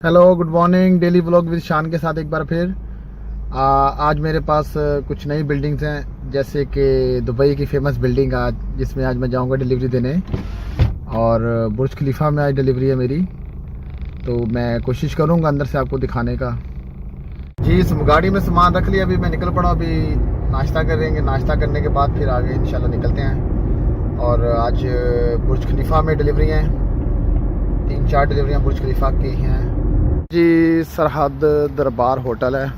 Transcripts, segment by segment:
Hello, good morning. Daily vlog with शान के साथ एक बार फिर आज मेरे पास कुछ नई बिल्डिंग्स हैं, जैसे कि दुबई की फेमस बिल्डिंग आज, जिसमें आज मैं जाऊंगा डिलीवरी देने। और बुर्ज खलीफा में आज डिलीवरी है मेरी, तो मैं कोशिश करूंगा अंदर से आपको दिखाने का। जी, इस गाड़ी में सामान रख लिया, अभी मैं निकल पड़ा। अभी नाश्ता करेंगे, नाश्ता करने के बाद फिर आगे इंशाल्लाह निकलते हैं। और आज बुर्ज खलीफा में डिलीवरी हैं, 3-4 डिलीवरियाँ बुर्ज खलीफा की हैं जी। सरहद दरबार होटल है,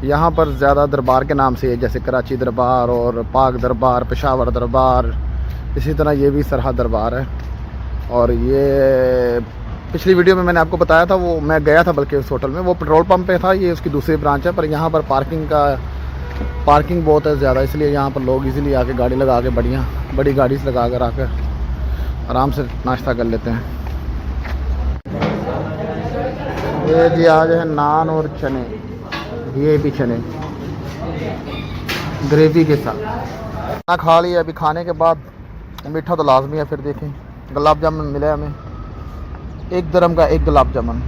यहाँ पर ज़्यादा दरबार के नाम से है, जैसे कराची दरबार और पाक दरबार, पेशावर दरबार। इसी तरह ये भी सरहद दरबार है। और ये पिछली वीडियो में मैंने आपको बताया था, वो मैं गया था बल्कि उस होटल में, वो पेट्रोल पंप पे था। ये उसकी दूसरी ब्रांच है, पर यहाँ पर पार्किंग बहुत है ज़्यादा, इसलिए यहाँ पर लोग इजीली आके गाड़ी लगा के बड़ी गाड़ी से लगा कर आकर आराम से नाश्ता कर लेते हैं। ये जी आज है नान और चने, वीआईपी चने ग्रेवी के साथ। खाना खा लिया, अभी खाने के बाद मीठा तो लाजमी है। फिर देखें, गुलाब जामुन मिले हमें, 1 दिरहम का 1 गुलाब जामुन।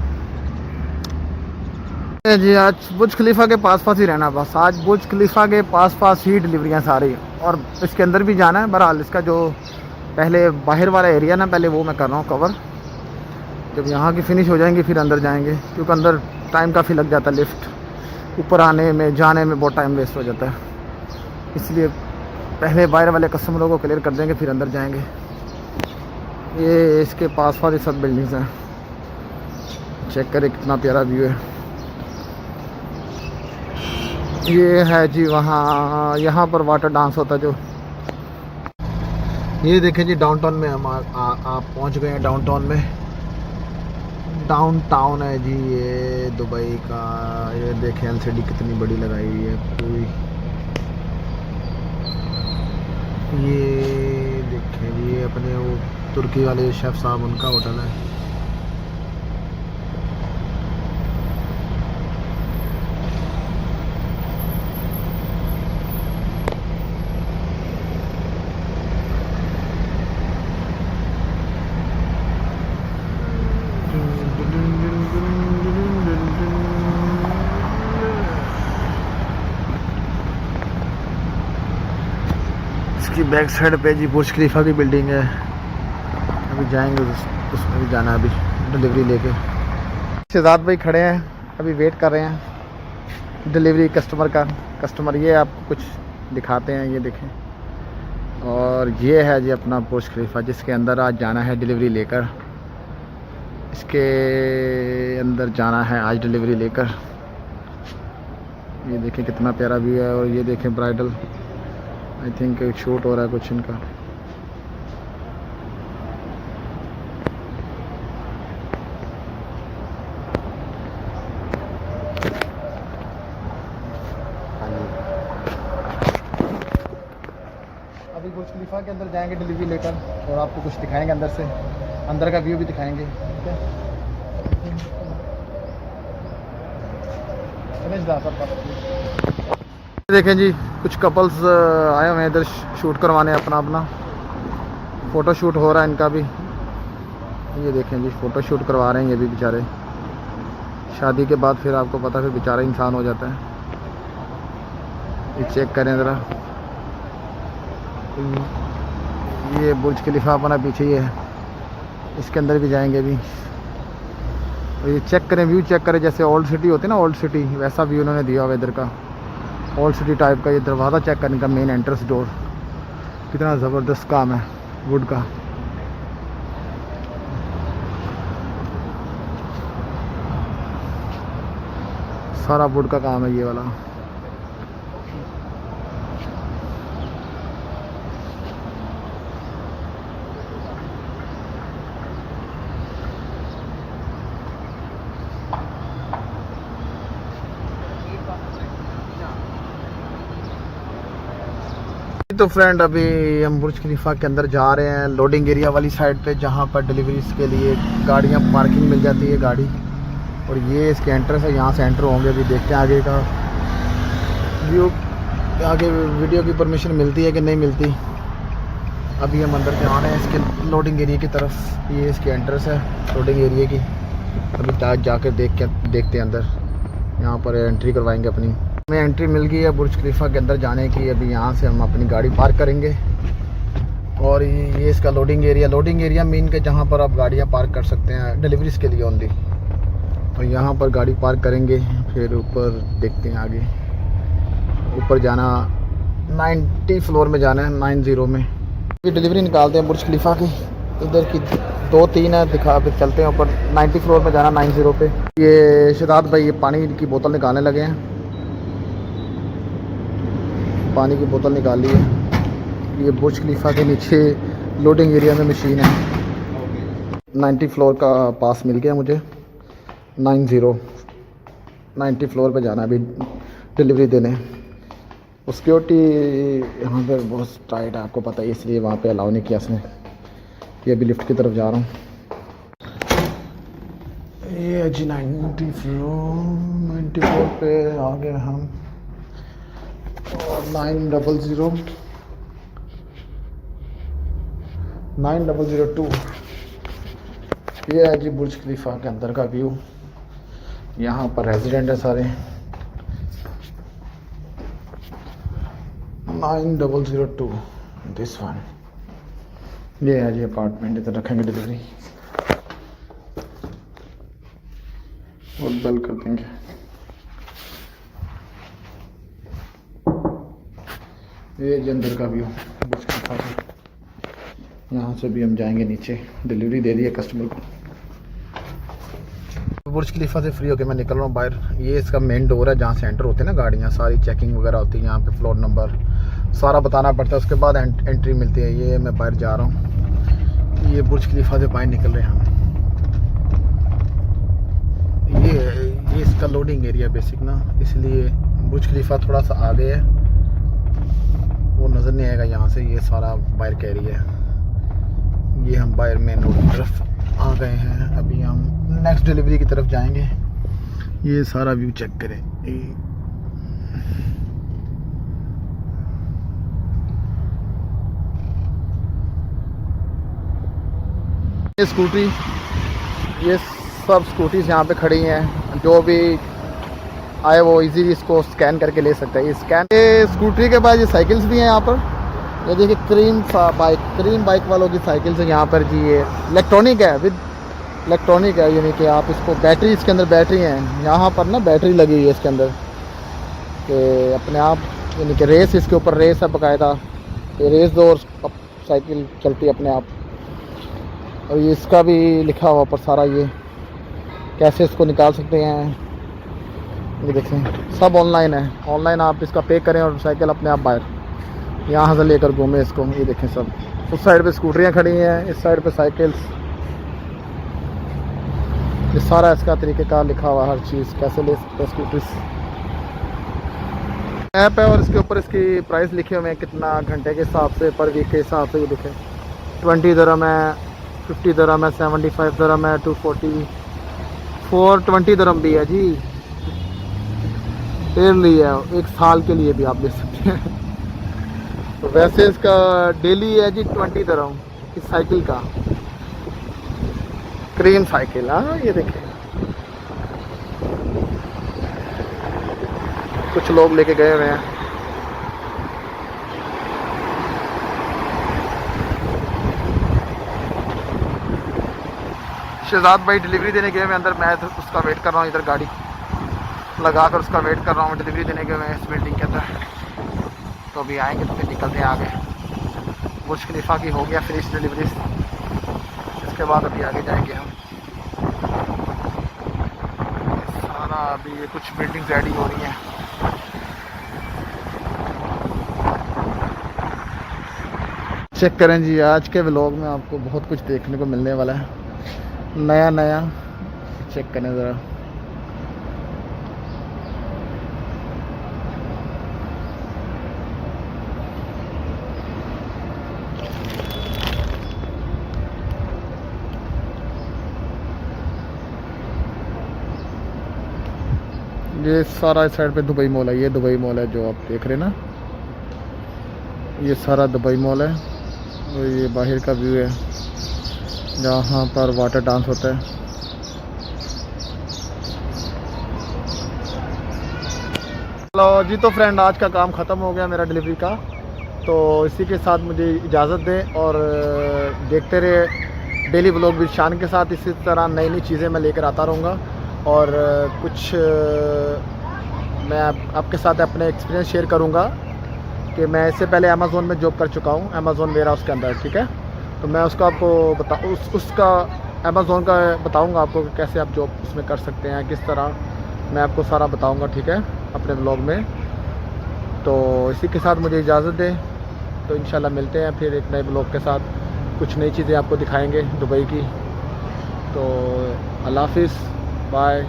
जी आज बुर्ज खलीफा के पास ही रहना, बस आज बुर्ज खलीफा के पास ही डिलीवरियाँ सारी, और इसके अंदर भी जाना है। बहरहाल इसका जो पहले बाहर वाला एरिया ना, पहले वो मैं कर रहा हूँ कवर। जब यहाँ की फिनिश हो जाएंगी फिर अंदर जाएंगे, क्योंकि अंदर टाइम काफ़ी लग जाता है। लिफ्ट ऊपर आने में जाने में बहुत टाइम वेस्ट हो जाता है, इसलिए पहले बाहर वाले कस्टमरों को क्लियर कर देंगे फिर अंदर जाएंगे। ये इसके पास सब बिल्डिंग्स हैं, चेक करें कितना प्यारा व्यू है। ये है जी वहाँ, यहाँ पर वाटर डांस होता है जो। ये देखें जी, डाउनटाउन में हम आप पहुँच गए हैं। डाउनटाउन है जी ये दुबई का। ये देखें एलसीडी कितनी बड़ी लगाई हुई है पूरी। ये देखें जी, ये अपने वो तुर्की वाले शेफ साहब, उनका होटल है। इसकी बैक साइड पे जी बुर्ज खलीफा की बिल्डिंग है। अभी जाएंगे उसमें भी जाना है, अभी डिलीवरी लेके। शहजाद भाई खड़े हैं, अभी वेट कर रहे हैं डिलीवरी कस्टमर ये आपको कुछ दिखाते हैं, ये देखें। और ये है जी अपना बुर्ज खलीफा, जिसके अंदर आज जाना है डिलीवरी लेकर। इसके अंदर जाना है आज डिलीवरी लेकर। ये देखें कितना प्यारा व्यू है। और ये देखें ब्राइडल, आई थिंक एक शूट हो रहा है कुछ इनका। अभी बुर्ज खलीफा के अंदर जाएंगे डिलीवरी लेकर, और आपको कुछ दिखाएंगे अंदर से, अंदर का व्यू भी दिखाएंगे। ठीक है, देखें जी, कुछ कपल्स आए हुए हैं इधर शूट करवाने, अपना फ़ोटो शूट हो रहा है इनका भी। ये देखें जी, फ़ोटो शूट करवा रहे हैं ये भी बेचारे। शादी के बाद फिर आपको पता, फिर बेचारा इंसान हो जाता है। ये चेक करें ज़रा, ये बुर्ज खलीफा अपना पीछे ही है, इसके अंदर भी जाएंगे अभी। और ये चेक करें, व्यू चेक करें, जैसे ओल्ड सिटी होती है ना, ओल्ड सिटी, वैसा व्यू उन्होंने दिया हुआ इधर का, ओल्ड सिटी टाइप का। ये दरवाज़ा चेक करने का, मेन एंट्रेंस डोर, कितना ज़बरदस्त काम है वुड का। सारा वुड का काम है ये वाला। तो फ्रेंड, अभी हम बुर्ज खलीफा के अंदर जा रहे हैं, लोडिंग एरिया वाली साइड पे, जहाँ पर डिलीवरीज के लिए गाड़ियाँ पार्किंग मिल जाती है गाड़ी। और ये इसके एंट्रेंस है, यहाँ से एंटर होंगे। अभी देखते हैं आगे का व्यू, आगे वीडियो की परमिशन मिलती है कि नहीं मिलती। अभी हम अंदर जा रहे हैं इसके लोडिंग एरिया की तरफ। ये इसकी एंट्रेंस है लोडिंग एरिया की। अभी ताज जाकर देखते हैं अंदर। यहाँ पर एंट्री करवाएंगे अपनी। हमें एंट्री मिल गई है बुर्ज खलीफा के अंदर जाने की। अभी यहाँ से हम अपनी गाड़ी पार्क करेंगे और ये इसका लोडिंग एरिया मीन के जहाँ पर आप गाड़ियाँ पार्क कर सकते हैं डिलीवरीज के लिए ओनली। और यहाँ पर गाड़ी पार्क करेंगे, फिर ऊपर देखते हैं आगे। ऊपर जाना 90 फ्लोर में जाना है, 90 में। ये डिलीवरी निकालते हैं बुर्ज खलीफा की। इधर की 2-3 है, दिखा फिर चलते हैं ऊपर। 90 फ्लोर में जाना 90 पे। ये शहजाद भाई ये पानी की बोतल निकालने लगे हैं। पानी की बोतल निकाल ली है। ये बुर्ज खलीफा के नीचे लोडिंग एरिया में मशीन है। 90 फ्लोर का पास मिल गया मुझे। 90 फ्लोर पे जाना है अभी डिलीवरी देने। सिक्योरिटी यहाँ पर बहुत टाइट है, आपको पता है, इसलिए वहाँ पे अलाउ नहीं किया इसने। ये अभी लिफ्ट की तरफ जा रहा हूँ। ये जी 90 फ्लोर पे आ गए हम। और 9002 ये है जी बुर्ज खलीफा के अंदर का व्यू। यहाँ पर रेजिडेंट है सारे। 9002 दिस वन। ये है जी अपार्टमेंट। इधर रखेंगे डिलीवरी और बेल कर देंगे। ये जी अंदर का व्यू बुर्ज खलीफा का। यहाँ से भी हम जाएंगे नीचे। डिलीवरी दे दी है कस्टमर को। बुर्ज खलीफा से फ्री होकर मैं निकल रहा हूँ बाहर। ये इसका मेन डोर है जहाँ से एंटर होते हैं ना गाड़ियाँ, सारी चेकिंग वगैरह होती है। यहाँ पे फ्लोर नंबर सारा बताना पड़ता है, उसके बाद एंट्री मिलती है। ये मैं बाहर जा रहा हूँ। ये बुर्ज खलीफा से बाहर निकल रहे हैं हम। ये इसका लोडिंग एरिया बेसिक ना, इसलिए बुर्ज खलीफा थोड़ा सा आगे है, वो नज़र नहीं आएगा यहाँ से। ये सारा बाहर का एरिया है। ये हम बाहर मेन रोड की तरफ आ गए हैं। अभी हम नेक्स्ट डिलीवरी की तरफ जाएंगे। ये सारा व्यू चेक करें। ये स्कूटी, ये सब स्कूटीज यहाँ पे खड़ी हैं। जो भी आए वो इजीली इसको स्कैन करके ले सकते हैं। ये स्कूटी के बाद ये साइकिल्स भी हैं यहाँ पर। ये देखिए क्रीम बाइक वालों की साइकिल से यहाँ पर जी। ये इलेक्ट्रॉनिक है, विद इलेक्ट्रॉनिक है, यानी कि आप इसको बैटरी, इसके अंदर बैटरी है। यहाँ पर ना बैटरी लगी हुई है इसके अंदर कि अपने आप, यानी कि रेस, इसके ऊपर रेस है बाकायदा। ये रेस दो और साइकिल चलती है अपने आप। और ये इसका भी लिखा हुआ पर सारा, ये कैसे इसको निकाल सकते हैं। ये देखें सब ऑनलाइन है। ऑनलाइन आप इसका पे करें और साइकिल अपने आप बाहर यहाँ से लेकर घूमे इसको। ये देखें सब उस साइड पे स्कूटरियाँ खड़ी हैं, इस साइड पे साइकिल्स। ये सारा इसका तरीक़ेकार लिखा हुआ, हर चीज़ कैसे ले सकते हैं स्कूटर्स। ऐप है और इसके ऊपर इसकी प्राइस लिखे हुए हैं, कितना घंटे के हिसाब से, पर वीक के हिसाब से। ये देखें 20 दिरहम है, 50 दिरहम है, 75 दिरहम है, 240, 420 दिरहम भी है जी। ईयरली है, 1 साल के लिए भी आप ले सकते हैं। तो वैसे इसका डेली है जी 20 दिरहम इस साइकिल का। Cream cycle. हाँ ये देखिए कुछ लोग लेके गए हुए हैं। शहजाद भाई डिलीवरी देने गए हुए अंदर। मैं तो उसका वेट कर रहा हूँ, इधर गाड़ी लगा कर उसका वेट कर रहा हूँ। डिलीवरी देने गए हुए हैं इस बिल्डिंग के अंदर। तो अभी आएंगे तो फिर निकलते हैं आगे। बुर्ज खलीफा की हो गया फिनिश डिलीवरी। इसके बाद अभी आगे जाएंगे हम। सारा अभी ये कुछ बिल्डिंग रेडी हो रही हैं। चेक करें जी, आज के व्लॉग में आपको बहुत कुछ देखने को मिलने वाला है, नया। चेक करें ज़रा। ये सारा इस साइड पे दुबई मॉल है। ये दुबई मॉल है जो आप देख रहे हैं ना, ये सारा दुबई मॉल है। और ये बाहर का व्यू है जहाँ पर वाटर डांस होता है। लो जी, तो फ्रेंड आज का काम ख़त्म हो गया मेरा डिलीवरी का। तो इसी के साथ मुझे इजाज़त दें और देखते रहे डेली व्लॉग विद शान के साथ। इसी तरह नई नई चीज़ें मैं लेकर आता रहूँगा और कुछ मैं आपके साथ अपने एक्सपीरियंस शेयर करूँगा कि मैं इससे पहले अमेज़ोन में जॉब कर चुका हूँ, अमेज़ोन वेयर हाउस के अंदर, ठीक है। तो मैं उसका आपको उसका अमेज़ोन का बताऊँगा आपको कि कैसे आप जॉब उसमें कर सकते हैं, किस तरह मैं आपको सारा बताऊँगा, ठीक है, अपने व्लॉग में। तो इसी के साथ मुझे इजाज़त दें। तो इंशाल्लाह मिलते हैं फिर एक नए ब्लॉग के साथ, कुछ नई चीज़ें आपको दिखाएंगे दुबई की। तो अल्लाह हाफिज़, बाय।